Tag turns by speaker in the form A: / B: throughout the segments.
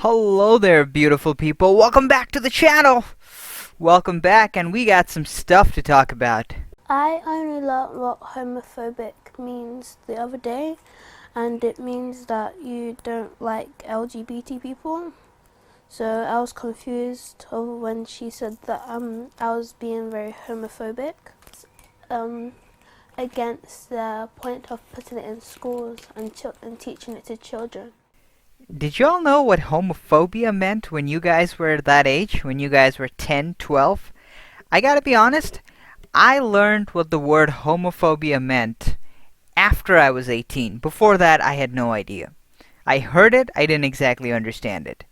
A: Hello there, beautiful people. Welcome back to the channel. Welcome back, and we got some stuff to talk about.
B: I only learnt what homophobic means the other day, and it means that you don't like LGBT people. So I was confused over when she said that I was being very homophobic um, against the point of putting it in schools and teaching it to children.
A: Did y'all know what homophobia meant when you guys were that age? When you guys were 10, 12? I gotta be honest, I learned what the word homophobia meant after I was 18. Before that, I had no idea. I heard it, I didn't exactly understand it.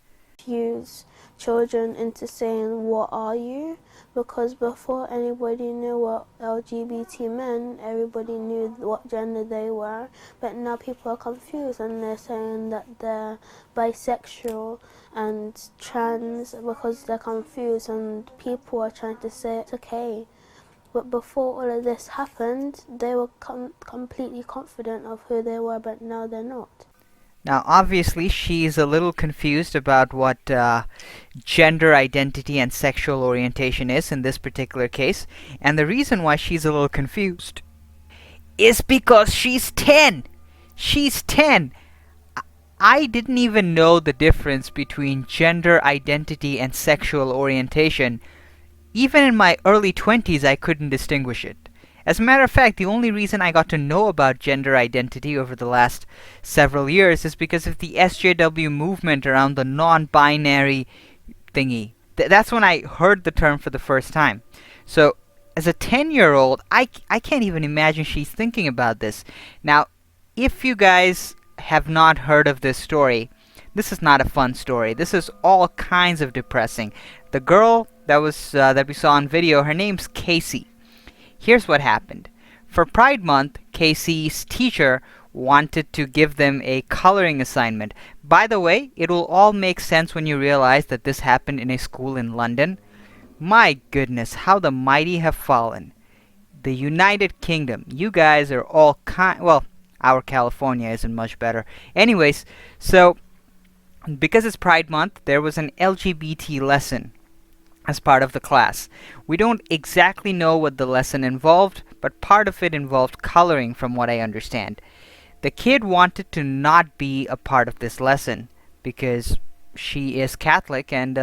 B: Use children into saying, "What are you?" Because before anybody knew what LGBT meant, everybody knew what gender they were. But now people are confused and they're saying that they're bisexual and trans because they're confused, and people are trying to say it's okay. But before all of this happened, they were completely confident of who they were, but now they're not.
A: Now, obviously, she's a little confused about what gender identity and sexual orientation is in this particular case. And the reason why she's a little confused is because she's 10! She's 10! I didn't even know the difference between gender identity and sexual orientation. Even in my early 20s, I couldn't distinguish it. As a matter of fact, the only reason I got to know about gender identity over the last several years is because of the SJW movement around the non-binary thingy. That's when I heard the term for the first time. So, as a 10-year-old, I can't even imagine she's thinking about this. Now, if you guys have not heard of this story, this is not a fun story. This is all kinds of depressing. The girl that we saw on video, her name's Kaysey. Here's what happened. For Pride Month, Kaysey's teacher wanted to give them a coloring assignment. By the way, it will all make sense when you realize that this happened in a school in London. My goodness, how the mighty have fallen. The United Kingdom. You guys are all well, our California isn't much better. Anyways, so because it's Pride Month, there was an LGBT lesson as part of the class. We don't exactly know what the lesson involved, but part of it involved coloring from what I understand. The kid wanted to not be a part of this lesson because she is Catholic and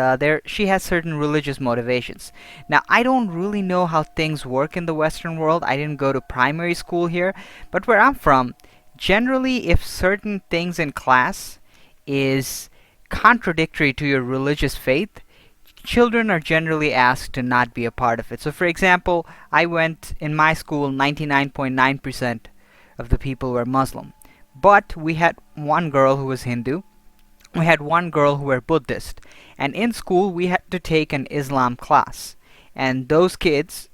A: she has certain religious motivations. Now, I don't really know how things work in the Western world. I didn't go to primary school here, but where I'm from, generally if certain things in class is contradictory to your religious faith, children are generally asked to not be a part of it. So for example, I went in my school, 99.9% of the people were Muslim. But we had one girl who was Hindu. We had one girl who were Buddhist. And in school, we had to take an Islam class. And those kids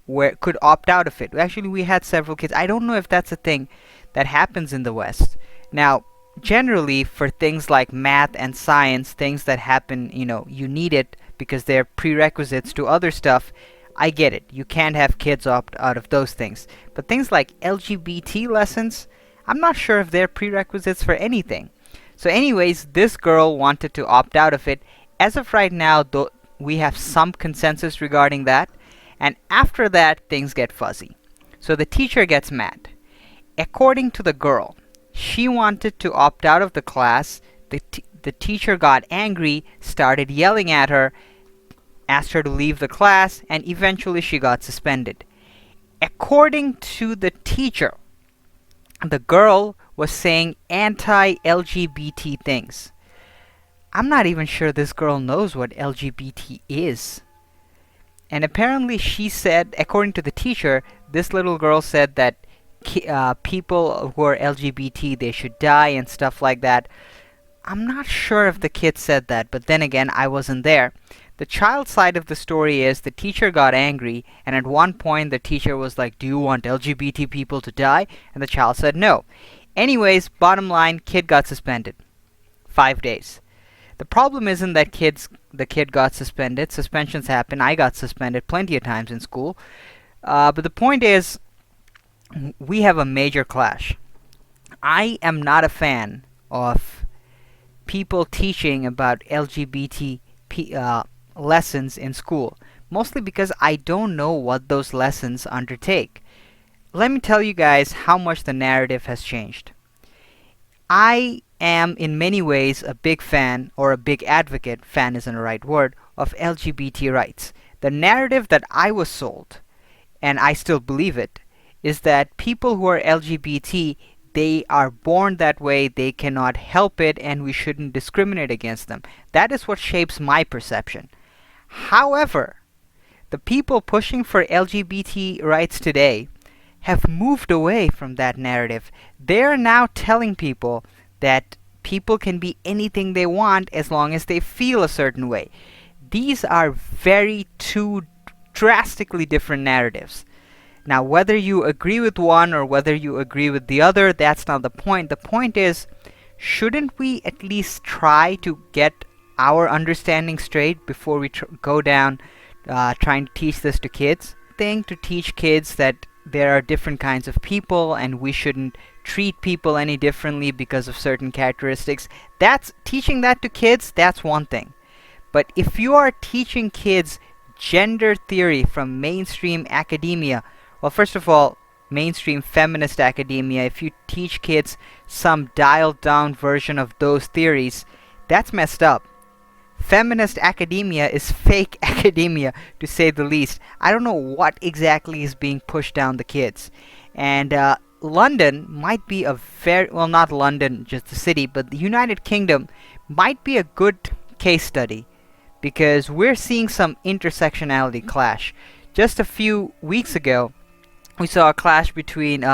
A: could opt out of it. Actually, we had several kids. I don't know if that's a thing that happens in the West. Now, generally, for things like math and science, things that happen, you need it because they're prerequisites to other stuff, I get it. You can't have kids opt out of those things. But things like LGBT lessons, I'm not sure if they're prerequisites for anything. So anyways, this girl wanted to opt out of it. As of right now, though, we have some consensus regarding that. And after that, things get fuzzy. So the teacher gets mad. According to the girl, she wanted to opt out of the class. The teacher got angry, started yelling at her, asked her to leave the class, and eventually she got suspended. According to the teacher, the girl was saying anti-LGBT things. I'm not even sure this girl knows what LGBT is. And apparently she said, according to the teacher, this little girl said that people who are LGBT, they should die and stuff like that. I'm not sure if the kid said that, but then again, I wasn't there. The child side of the story is the teacher got angry, and at one point the teacher was like, "Do you want LGBT people to die?" And the child said no. Anyways, bottom line, kid got suspended. 5 days. The problem isn't that the kid got suspended. Suspensions happen. I got suspended plenty of times in school. But the point is, we have a major clash. I am not a fan of people teaching about LGBT lessons in school, mostly because I don't know what those lessons undertake. Let me tell you guys how much the narrative has changed. I am in many ways a big fan, or a big advocate, fan isn't the right word, of LGBT rights. The narrative that I was sold, and I still believe it, is that people who are LGBT, they are born that way, they cannot help it, and we shouldn't discriminate against them. That is what shapes my perception. However, the people pushing for LGBT rights today have moved away from that narrative. They're now telling people that people can be anything they want as long as they feel a certain way. These are very two drastically different narratives. Now, whether you agree with one or whether you agree with the other, that's not the point. The point is, shouldn't we at least try to get our understanding straight before we go down trying to teach this to kids? Thing to teach kids that there are different kinds of people and we shouldn't treat people any differently because of certain characteristics. That's teaching that to kids, that's one thing. But if you are teaching kids gender theory from mainstream academia, well, first of all, mainstream feminist academia, if you teach kids some dialed down version of those theories, that's messed up. Feminist academia is fake academia, to say the least. I don't know what exactly is being pushed down the kids. And London might be a very, well, not London, just the city, but the United Kingdom might be a good case study, because we're seeing some intersectionality clash. Just a few weeks ago, we saw a clash between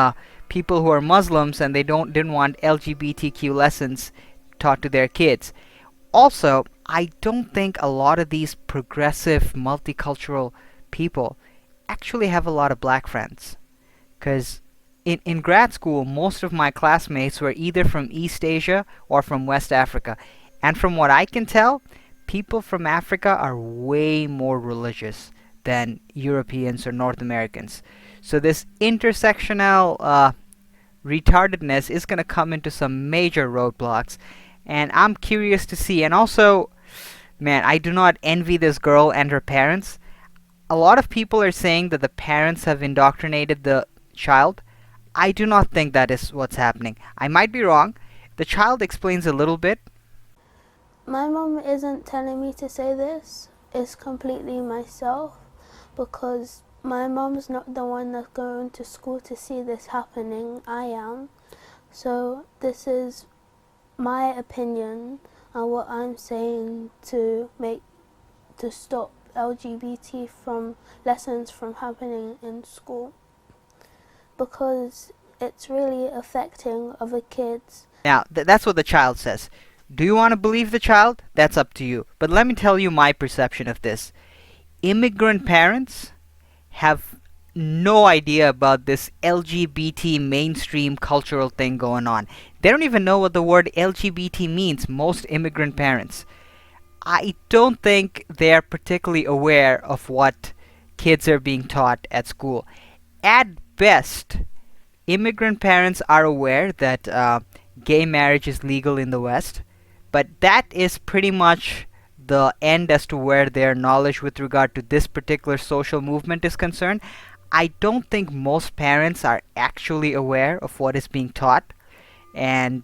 A: people who are Muslims and they didn't want LGBTQ lessons taught to their kids. Also, I don't think a lot of these progressive multicultural people actually have a lot of black friends. Because in grad school, most of my classmates were either from East Asia or from West Africa. And from what I can tell, people from Africa are way more religious than Europeans or North Americans. So this intersectional retardedness is going to come into some major roadblocks. And I'm curious to see. And also, man, I do not envy this girl and her parents. A lot of people are saying that the parents have indoctrinated the child. I do not think that is what's happening. I might be wrong. The child explains a little bit.
B: My mum isn't telling me to say this. It's completely myself, because my mum's not the one that's going to school to see this happening. I am. So this is my opinion and what I'm saying to stop LGBT from lessons from happening in school, because it's really affecting other kids.
A: Now, that's what the child says. Do you want to believe the child? That's up to you. But let me tell you my perception of this. Immigrant parents have no idea about this LGBT mainstream cultural thing going on. They don't even know what the word LGBT means, most immigrant parents. I don't think they're particularly aware of what kids are being taught at school. At best, immigrant parents are aware that gay marriage is legal in the West, but that is pretty much the end as to where their knowledge with regard to this particular social movement is concerned. I don't think most parents are actually aware of what is being taught, and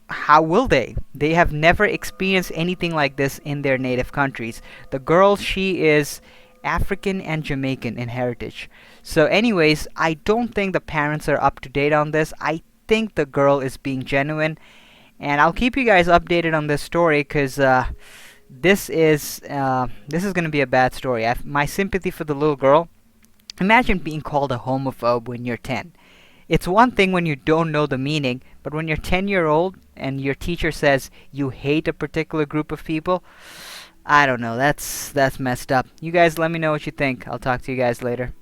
A: how will they? They have never experienced anything like this in their native countries. The girl, she is African and Jamaican in heritage. So anyways, I don't think the parents are up to date on this. I think the girl is being genuine, and I'll keep you guys updated on this story, because this is going to be a bad story. My sympathy for the little girl. Imagine being called a homophobe when you're 10. It's one thing when you don't know the meaning, but when you're 10-year-old and your teacher says you hate a particular group of people, I don't know, that's messed up. You guys let me know what you think. I'll talk to you guys later.